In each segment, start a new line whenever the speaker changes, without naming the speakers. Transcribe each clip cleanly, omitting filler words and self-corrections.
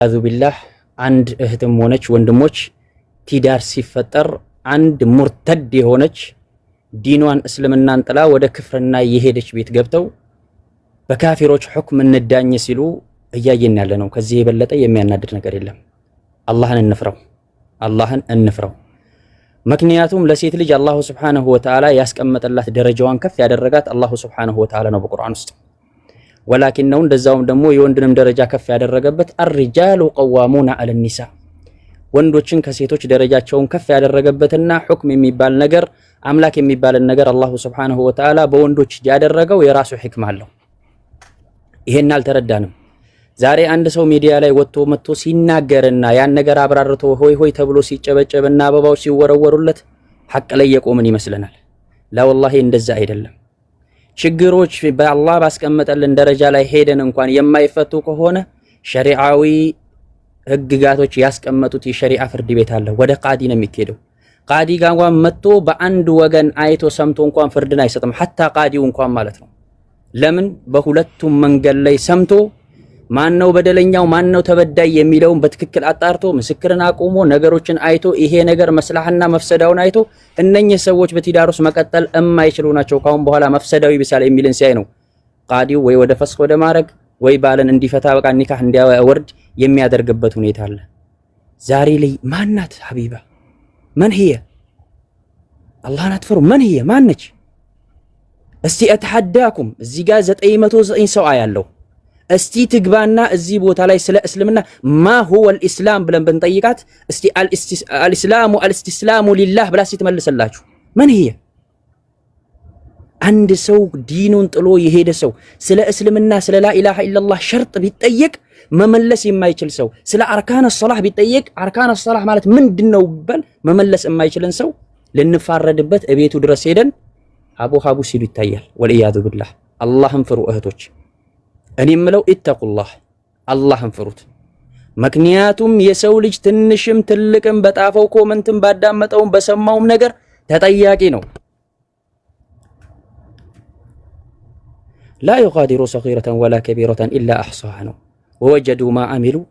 አዙ ቢላህ አንድ እህትም ሆነች ወንድሞች ቲዳር ሲፈጠር አንድ ሙርተድ የሆነች ዲኗን እስልምናን ጥላ ወደ ክፍርና የሄደች ቤት ገብተው በካፊሮች ሁክም እንዳኝ ሲሉ እያየን ያለ ነው። ከዚህ የበለጠ የሚያናድድ ነገር የለም። አላህን እንፍራው። ምክንያቱም ለሴት ልጅ አላሁ ሱብሓነሁ ወተዓላ ያስቀመጠላት ደረጃዋን ከፍ ያደረጋት አላሁ ሱብሓነሁ ወተዓላ ነው በቁርአን ውስጥ። ወላኪን ነው እንደዛውም ደግሞ የወንድንም ደረጃ ከፍ ያደረገበት አርጃሉ ቀዋሙና አለኒሳ ወንዶችን ከሴቶች ደረጃቸውን ከፍ ያደረገበትና ሁክም የሚባል ነገር አምላክ የሚባልን ነገር አላሁ ሱብሓነሁ ወተዓላ በወንዶች ያደረገው የራሱ ህክማ አለው። ይሄን አልተረዳንም። ዛሬ አንድ ሰው ሚዲያ ላይ ወጥቶ መጥቶ ሲናገርና ያን ነገር አብራርቶ ሆይ ሆይ ተብሎ ሲጨበጨብና አበባዎች ሲወረወሩለት ሐቅ ላይ የቆምን ይመስለናል። ላ ወላሂ እንደዛ አይደለም። ችግሮች በአላህ ባስቀመጠልን ደረጃ ላይ ሄደን እንኳን የማይፈቱ ከሆነ ሸሪዓዊ ህግጋቶች ያስቀመጡት የሸሪዓ ፍርድ ቤት አለ። ወደ ቃዲ ነው የሚሄደው። ቃዲ ጋር እንኳን መጥቶ በአንድ ወገን አይቶ ሰምቶ እንኳን ፍርድን አይሰጥም። ሐታ ቃዲው እንኳን ማለት ነው። ለምን? በሁለቱም መንገድ ላይ ሰምቶ ማነው በደለኛው ማነው ተበዳይ የሚለውን በትክክል አጣርቶ ምስክርን አቁሞ ነገሮችን አይቶ ይሄ ነገር መስላህና መፍሰዳውን አይቶ እነኚህ ሰዎች በትዳር ውስጥ መቀጠል የማይችሉ ናቸው ካሁን በኋላ መፍሰዳው ይብሳል የሚልን ሲያይ ነው ቃዲው ወይ ወደ ፈስኽ ወደ ማድረግ ወይ ባልን እንዲፈታ በቃ ኒካህ እንዲያወርድ የሚያደርግበት ሁኔታ አለ። ዛሬ ላይ ማናት ሐቢባ ማን هي አላህን አትፈሩ ማን هي ማነች? እስቲ አተሐዳኩም እዚህ ጋር 909 ሰው አያለው። እስቲ ትግባና እዚህ ቦታ ላይ ስለ እስልምና ማ هو الاسلام ብለን ብንጠይቃት እስቲ الاسلام الاستسلام لله ብላ ሲተመልሰላችሁ ማን هي? አንድ ሰው ዲኑን ጥሎ የሄደ ሰው ስለ እስልምና ስለ ላ ኢላሃ ኢላላህ ሸርጥ ቢጠየቅ መመለስ የማይችል ሰው ስለ አርካን الصلاህ ቢጠየቅ አርካን الصلاህ ማለት ምንድነው ቢባል መመለስ የማይችልን ሰው ልንፋረድበት እቤቱ ድረስ ሄደን አቡ ሀቡ ሲሉ ይታያል። ወልኢያዙ ቢላህ አላህን ፍሩ እህቶች። እኔ የምለው ኢተቁላህ አላህን ፍሩት። ምክንያቱም የሰው ልጅ ትንሽም ትልቅም በጣፈው ኮመንትም ባዳመጠውም በሰማውም ነገር ተጠያቂ ነው። ላ يغادر صغيرة ولا كبيرة إلا أحصاها ነው ووجدوا ما عملوا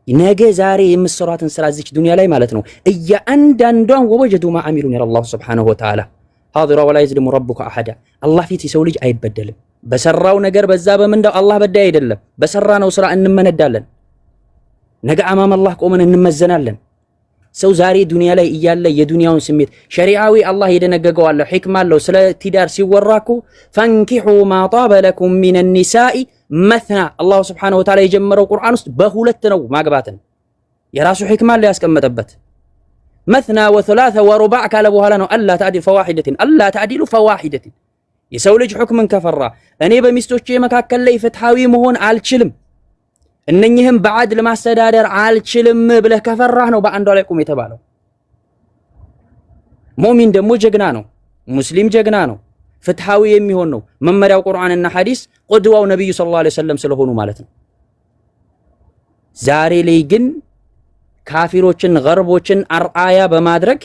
ነገ ዛሬ የምትሰሯትን ስራ እዚች ዱንያ ላይ ማለት ነው እያንዳንዷን ووجدوا ما عملوا ይላል አላህ ሱብሓነሁ ወተዓላ حاضر ولا يظلم ربك أحد አላህ ፊት የሰው ልጅ አይበደልም። በሰራው ነገር በዛ በመንዳው አላህ በዳይ አይደለም። በሰራነው ስራ እንመነዳለን። ነገ አማም አላህ ቆመን እንመዘናለን። ሰው ዛሬ ዱንያ ላይ እያለ የዱንያውን ስሜት ሸሪዓዊ አላህ የደነገገው አለ ህክማ አለው። ስለ ቲዳር ሲወራኩ ፈንኪሑ ማ ጣበ ለኩም ሚነ ኒሳኢ መትና አላህ ሱብሓነሁ ወተዓላ የጀመረው ቁርአን ውስጥ በሁለት ነው ማግባትን የራሱ ህክማ አለ ያስቀመጠበት። መትና ወثلاث ወሩባዕ ካለ በኋላ ነው አላ ተዕዲሉ ፈዋሂደትን የሰው ልጅ ሁክምን ከፈራ እኔ በሚስቶቼ መካከል ላይ ፍትሃዊ መሆን አልችልም እነኚህም በአድል ማስተዳደር አልችልም ብለህ ከፈራህ ነው በአንዷ ላይ ቁም የተባለው። ሙእሚን ደግሞ ጀግና ነው፣ ሙስሊም ጀግና ነው፣ ፍትሃዊ የሚሆን ነው። መመሪያው ቁርአንና ሐዲስ ቁድዋው ነብዩ ሰለላሁ ዐለይሂ ወሰለም ስለሆኑ ማለት ነው። ዛሬ ላይ ግን ካፊሮችን ገርቦችን አርአያ በማድረግ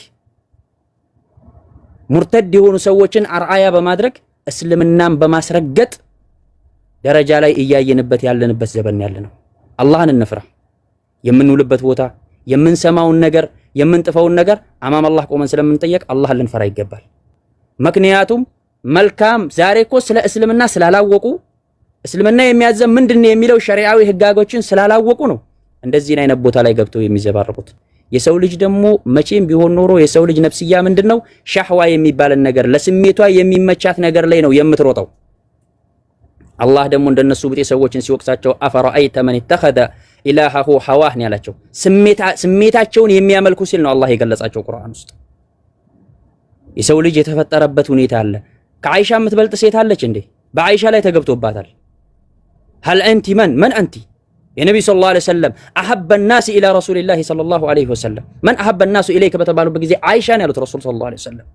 ሙርተድ የሆኑ ሰዎችን አርአያ በማድረግ እስልምናን በማስረገጥ ደረጃ ላይ እያየንበት ያለንበት ዘመን ያለ ነው። አላህን እንፍራ። የምንውልበት ቦታ የምንሰማውን ነገር የምንጥፈውን ነገር አማም አላህ ቆመን ስለምንጠየቅ አላህን ልንፈራ ይገባል። ምክንያቱም መልካም ዛሬ እኮ ስለ እስልምና ስላላወቁ እስልምና የሚያዘም ምንድነው የሚለው ሸሪዓዊ ህጋጎችን ስላላወቁ ነው እንደዚህ አይነት ቦታ ላይ ገብተው የሚዘባረቁት። የሰው ልጅ ደግሞ መቼም ቢሆን ኖሮ የሰው ልጅ ነፍስያ ምንድነው ሻህዋ የሚባልን ነገር ለስሜቷ የሚመቻት ነገር ላይ ነው የምትሮጠው። አላህ ደግሞ እንደነሱ ብጤ ሰዎችን ሲወቅሳቸው አፈራአይተ መን ተኸዘ ኢላሃሁ ሐዋህ ነው ያላቸው። ስሜታቸውን የሚያመልኩ ሲል ነው አላህ የገለጻቸው ቁርአን ውስጥ። የሰው ልጅ የተፈጠረበት ሁኔታ አለ። ከአይሻ የምትበልጥ ሴት አለች እንዴ? በአይሻ ላይ ተገብቶባታል። هل انت من انت የነብዩ ሰለላሁ ዐለይሂ ወሰለም አሐበ الناس الى رسول الله صلى الله عليه وسلم من احب الناس اليك በተባሉበት ጊዜ አይሻን ያሉት ረሱል ሰለላሁ ዐለይሂ ወሰለም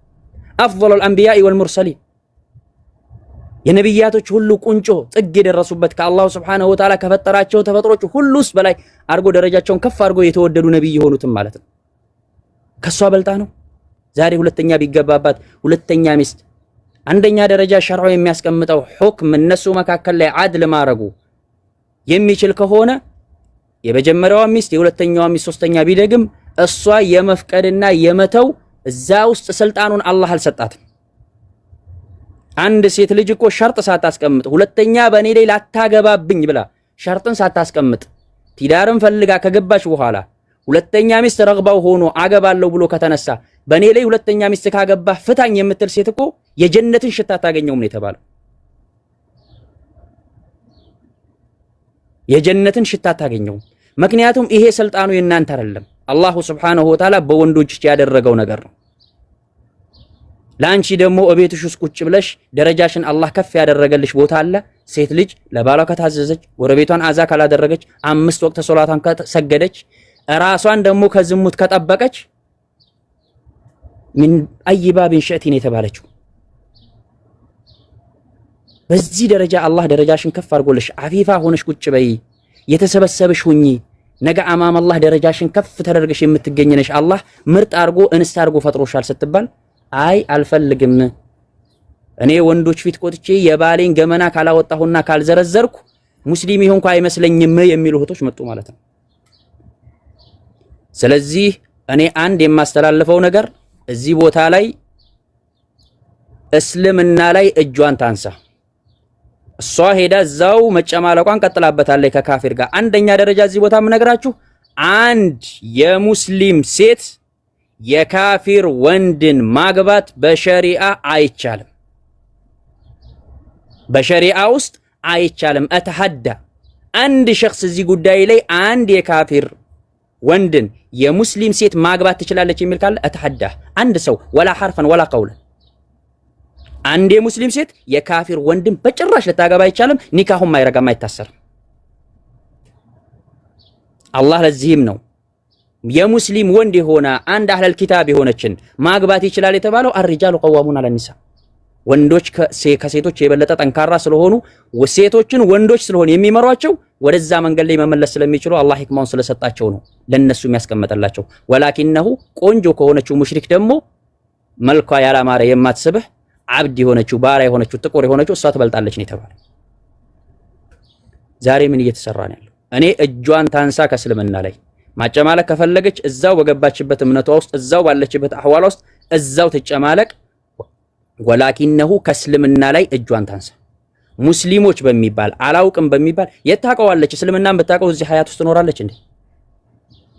افضل الانبياء والمرسلين የነብያቶች ሁሉ ቁንጮ ጥግ የደረሱበት ከአላህ ሱብሓነሁ ወተዓላ ከፈጠራቸው ተፈጥሮች ሁሉስ በላይ አርጎ ደረጃቸውን ከፍ አርጎ የተወደዱ ነብይ የሆኑትም ማለት ነው። ከሷ በልጣ ነው ዛሬ ሁለተኛ ቢገባባት ሁለተኛ ሚስት አንደኛ ደረጃ ሸርዑ የሚያስቀምጠው ሁክም እነሱ መካከል ላይ አድል ማረጉ የሚችል ከሆነ የመጀመሪያዋ ሚስት የሁለተኛዋ ሚስት ሶስተኛ ቢደግም እሷ የመፍቀድና የመተው እዛ ውስጥ ስልጣኑን አላህ አልሰጣትም። አንድ ሴት ልጅ እኮ ሸርጥ ሳታስቀምጥ ሁለተኛ በእኔ ላይ ላታገባብኝ ብላ ሸርጥን ሳታስቀምጥ ትዳርን ፈልጋ ከገባች በኋላ ሁለተኛ ሚስት ረግባው ሆኖ አገባለሁ ብሎ ከተነሳ በእኔ ላይ ሁለተኛ ሚስት ካገባ ፍታኝ የምትል ሴት እኮ የጀነትን ሽታ አታገኘውም ነው የተባለው። የጀነትን ሽታ አታገኘውም። ምክንያቱም ይሄ ስልጣኑ የእናንተ አይደለም፣ አላሁ ሱብሓነሁ ወተዓላ በወንዶች ያደረገው ነገር ነው። ላንቺ ደግሞ እቤትሽ ውስጥ ቁጭ ብለሽ ደረጃሽን አላህ ከፍ ያደረገልሽ ቦታ አለ። ሴት ልጅ ለባሏ ከታዘዘች፣ ጎረቤቷን አዛ ካላደረገች፣ 5 ወቅት ሶላቷን ከሰገደች፣ ራሷን ደግሞ ከዝሙት ከጠበቀች ምን አይባብን ሸእቲን የተባለችው በዚህ ደረጃ አላህ ደረጃሽን ከፍ አድርጎልሽ አፊፋ ሆነሽ ቁጭ በይ፣ የተሰበሰበሽ ሁኚ። ነገ አማም አላህ ደረጃሽን ከፍ ተደርገሽ የምትገኝ ነሽ። አላህ ምርጥ አድርጎ እንስት አድርጎ ፈጥሮሻል ስትባል አይ አልፈልግም፣ እኔ ወንዶች ፊት ቆጥቼ የባሌን ገመና ካላወጣሁና ካልዘረዘርኩ ሙስሊም ይሆንኩ አይመስለኝም የሚሉ እህቶች መጡ ማለት ነው። ስለዚህ እኔ አንድ የማስተላልፈው ነገር እዚህ ቦታ ላይ እስልምና ላይ እጇን ታንሳ። እሷ ሄዳ እዛው መጨማለቋን ቀጥላበታለች ከካፊር ጋር። አንደኛ ደረጃ እዚህ ቦታ የምነግራችሁ አንድ የሙስሊም ሴት የካፊር ወንድን ማግባት በሸሪዓ አይቻልም። በሸሪዓ ውስጥ አይቻልም። አተሐዳ አንድ ሸخص እዚህ ጉዳይ ላይ አንድ የካፊር ወንድን የሙስሊም ሴት ማግባት ትችላለች የሚል ካለ አተሐዳ አንድ ሰው ወላ ሐርፈን ወላ ቀውለን አንድ የሙስሊም ሴት የካፊር ወንድን በጭራሽ ልታገባ አይቻልም። ኒካሁም አይረጋም፣ አይታሰርም። አላህ ለዚህም ነው የሙስሊም ወንድ የሆነ አንድ አህለል ኪታብ የሆነችን ማግባት ይችላል የተባለው። አርጃሉ ቀዋሙን አለ ኒሳ ወንዶች ከሴቶች የበለጠ ጠንካራ ስለሆኑ ሴቶችን ወንዶች ስለሆኑ የሚመሯቸው ወደዛ መንገድ ላይ መመለስ ስለሚችሉ አላህ ህክማውን ስለሰጣቸው ነው ለነሱ የሚያስቀምጥላቸው። ወላኪነሁ ቆንጆ ከሆነችው ሙሽሪክ ደግሞ መልኳ ያላማረ የማትስብህ አብድ የሆነችው ባሪያ የሆነችው ጥቁር የሆነችው እሷ ትበልጣለች ነው የተባለው። ዛሬ ምን እየተሰራ ነው ያለው? እኔ እጇን ታንሳ ከእስልምና ላይ ማጨማለቅ ከፈለገች እዛው በገባችበት እምነቷ ውስጥ እዛው ባለችበት አህዋላ ውስጥ እዛው ትጨማለቅ። ወላኪነሁ ከእስልምና ላይ እጇን ታንሳ። ሙስሊሞች በሚባል አላውቅም በሚባል የታቀዋለች እስልምናን በታቀው እዚህ ሀያት ውስጥ ትኖራለች እንዴ?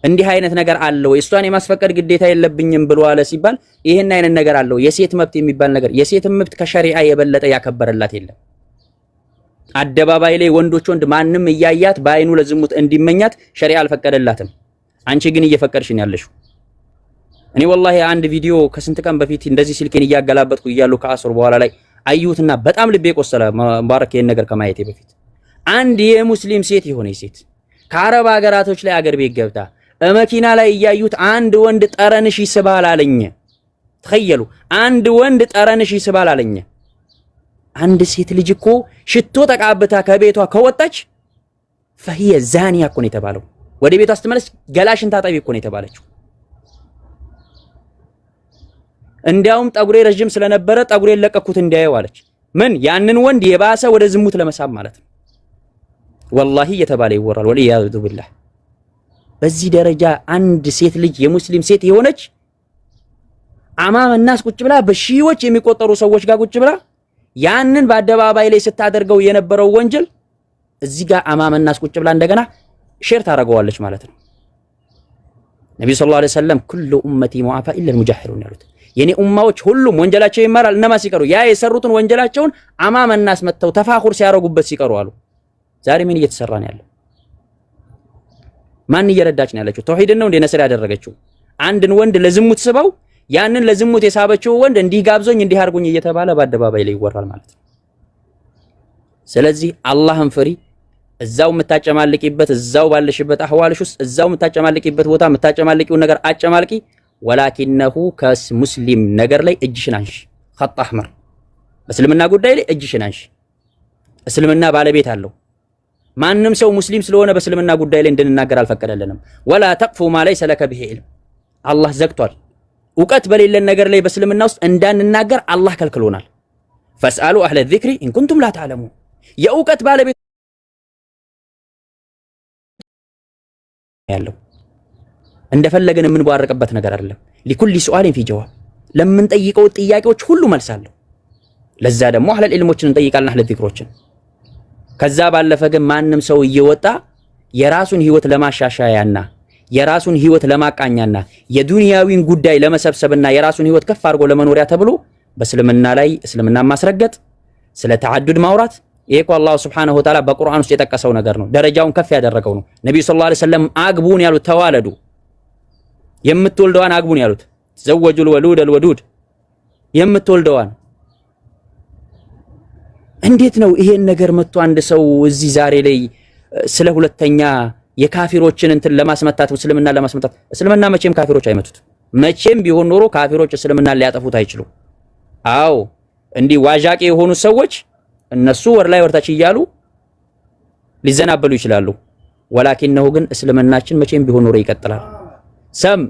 እንዲህ አይነት ነገር አለው እሷን የማስፈቀድ ግዴታ የለብኝም ብሎ አለ ሲባል ይሄን አይነት ነገር አለው። የሴት መብት የሚባል ነገር የሴት መብት ከሸሪዓ የበለጠ ያከበረላት የለም። አደባባይ ላይ ወንዶች ወንድ ማንም እያያት በአይኑ ለዝሙት እንዲመኛት ሸሪዓ አልፈቀደላትም። አንቺ ግን እየፈቀድሽኝ ያለሽው። እኔ ወላሂ አንድ ቪዲዮ ከስንት ቀን በፊት እንደዚህ ስልኬን እያገላበጥኩ እያሉ ከአስር በኋላ ላይ አዩትና በጣም ልቤ ቆሰለ። ሙባረክ ይሄን ነገር ከማየቴ በፊት አንድ የሙስሊም ሴት የሆነች ሴት ከአረብ ሀገራቶች ላይ አገር ቤት ገብታ መኪና ላይ እያዩት አንድ ወንድ ጠረንሽ ይስባል አለኝ። ተኸየሉ አንድ ወንድ ጠረንሽ ይስባል አለኝ። አንድ ሴት ልጅ እኮ ሽቶ ተቃብታ ከቤቷ ከወጣች فهي ዛኒያ እኮ ነው የተባለው። ወደ ቤቷ ስትመለስ ገላሽን ታጠቢ እኮ ነው የተባለችው። እንዲያውም ጠጉሬ ረጅም ስለነበረ ጠጉሬን ለቀኩት እንዲያየው አለች። ምን ያንን ወንድ የባሰ ወደ ዝሙት ለመሳብ ማለት ነው። ወላሂ እየተባለ ይወራል። ወልኢያዙ ቢላህ በዚህ ደረጃ አንድ ሴት ልጅ የሙስሊም ሴት የሆነች አማም الناس ቁጭ ብላ በሺዎች የሚቆጠሩ ሰዎች ጋር ቁጭ ብላ ያንን በአደባባይ ላይ ስታደርገው የነበረው ወንጀል እዚህ ጋር አማም الناس ቁጭ ብላ እንደገና ሼር ታደርገዋለች ማለት ነው። ነብዩ ሰለላሁ ዐለይሂ ወሰለም ኩሉ ኡመቲ ሙዓፋ ኢላ المجاهرون ያሉት የኔ ኡማዎች ሁሉም ወንጀላቸው ይማራል እነማ ሲቀሩ ያ የሰሩትን ወንጀላቸውን አማም الناس መተው ተፋኹር ሲያረጉበት ሲቀሩ አሉ። ዛሬ ምን እየተሰራ ነው ያለው? ማን እየረዳች ነው ያለችው? ተውሂድን ነው እንደ ነስር ያደረገችው? አንድን ወንድ ለዝሙት ስበው ያንን ለዝሙት የሳበችው ወንድ እንዲህ ጋብዞኝ እንዲህ አርጉኝ እየተባለ በአደባባይ ላይ ይወራል ማለት ነው። ስለዚህ አላህን ፍሪ። እዛው የምታጨማልቂበት እዛው ባለሽበት አህዋልሽ ውስጥ እዛው የምታጨማልቂበት ቦታ የምታጨማልቂው ነገር አጨማልቂ። ወላኪነሁ ከሙስሊም ነገር ላይ እጅሽን አንሺ። ኸጥ አህመር እስልምና ጉዳይ ላይ እጅሽን አንሺ። እስልምና ባለቤት አለው። ማንም ሰው ሙስሊም ስለሆነ በእስልምና ጉዳይ ላይ እንድንናገር አልፈቀደልንም። ወላ ተቅፉ ማ ለይሰ ለከ ቢሂ ዒልም አላህ ዘግቷል። እውቀት በሌለን ነገር ላይ በእስልምና ውስጥ እንዳንናገር አላህ ከልክሎናል። ፈስአሉ አህለ ዚክሪ ኢን ኩንቱም ላ ተዕለሙን የእውቀት ባለቤት ያለው እንደፈለገን የምንቧረቅበት ነገር አይደለም። لكل سؤال في جواب ለምን ጠይቀው ጥያቄዎች ሁሉ መልስ አለው። ለዛ ደግሞ አህለል ዒልሞችን እንጠይቃለን አህለል ዚክሮችን። ከዛ ባለፈ ግን ማንም ሰው እየወጣ የራሱን ህይወት ለማሻሻያና የራሱን ህይወት ለማቃኛና የዱንያዊን ጉዳይ ለመሰብሰብና የራሱን ህይወት ከፍ አድርጎ ለመኖሪያ ተብሎ በእስልምና ላይ እስልምና ማስረገጥ ስለ ተዓዱድ ማውራት ይሄ እኮ አላህ Subhanahu Wa Ta'ala በቁርአን ውስጥ የጠቀሰው ነገር ነው። ደረጃውን ከፍ ያደረገው ነው። ነብዩ ሰለላሁ ዐለይሂ ወሰለም አግቡን ያሉት ተዋለዱ፣ የምትወልደዋን አግቡን ያሉት ዘወጁል ወሉድ አልወዱድ የምትወልደዋን። እንዴት ነው ይሄን ነገር መጥቶ አንድ ሰው እዚህ ዛሬ ላይ ስለ ሁለተኛ የካፊሮችን እንትን ለማስመታት እስልምና ለማስመታት? እስልምና መቼም ካፊሮች አይመቱት። መቼም ቢሆን ኖሮ ካፊሮች እስልምና ሊያጠፉት አይችሉም። አዎ እንዲህ ዋዣቂ የሆኑ ሰዎች እነሱ ወር ላይ ወርታች እያሉ ሊዘናበሉ ይችላሉ። ወላኪነሁ ግን እስልምናችን መቼም ቢሆን ኖሮ ይቀጥላል። ሰም